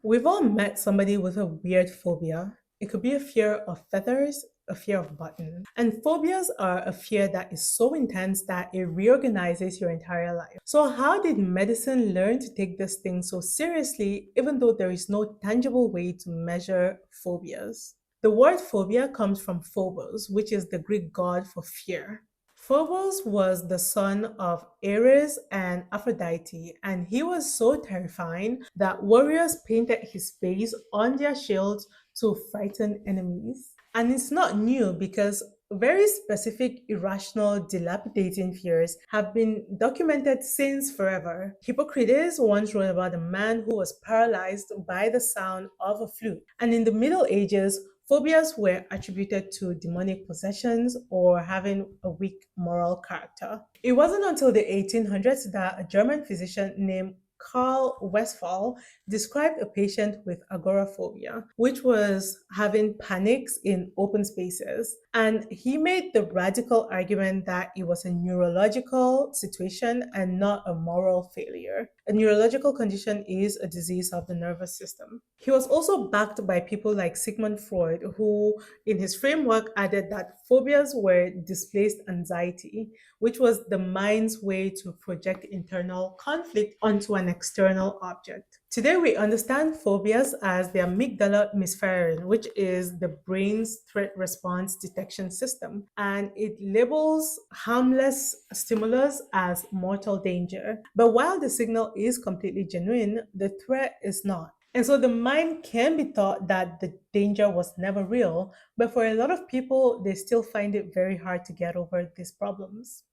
We've all met somebody with a weird phobia. It could be a fear of feathers, a fear of buttons. And phobias are a fear that is so intense that it reorganizes your entire life. So, how did medicine learn to take this thing so seriously, even though there is no tangible way to measure phobias? The word phobia comes from phobos, which is the Greek god for fear. Phobos was the son of Ares and Aphrodite, and he was so terrifying that warriors painted his face on their shields to frighten enemies. And it's not new because very specific, irrational, dilapidating fears have been documented since forever. Hippocrates once wrote about a man who was paralyzed by the sound of a flute. And in the Middle Ages, phobias were attributed to demonic possessions or having a weak moral character. It wasn't until the 1800s that a German physician named Carl Westphal described a patient with agoraphobia, which was having panics in open spaces. And he made the radical argument that it was a neurological situation and not a moral failure. A neurological condition is a disease of the nervous system. He was also backed by people like Sigmund Freud, who, in his framework, added that phobias were displaced anxiety, which was the mind's way to project internal conflict onto an external object. Today, we understand phobias as the amygdala misfireand, which is the brain's threat response detection system, and it labels harmless stimulus as mortal danger. But while the signal is completely genuine, the threat is not. And so the mind can be taught that the danger was never real, but for a lot of people, they still find it very hard to get over these problems.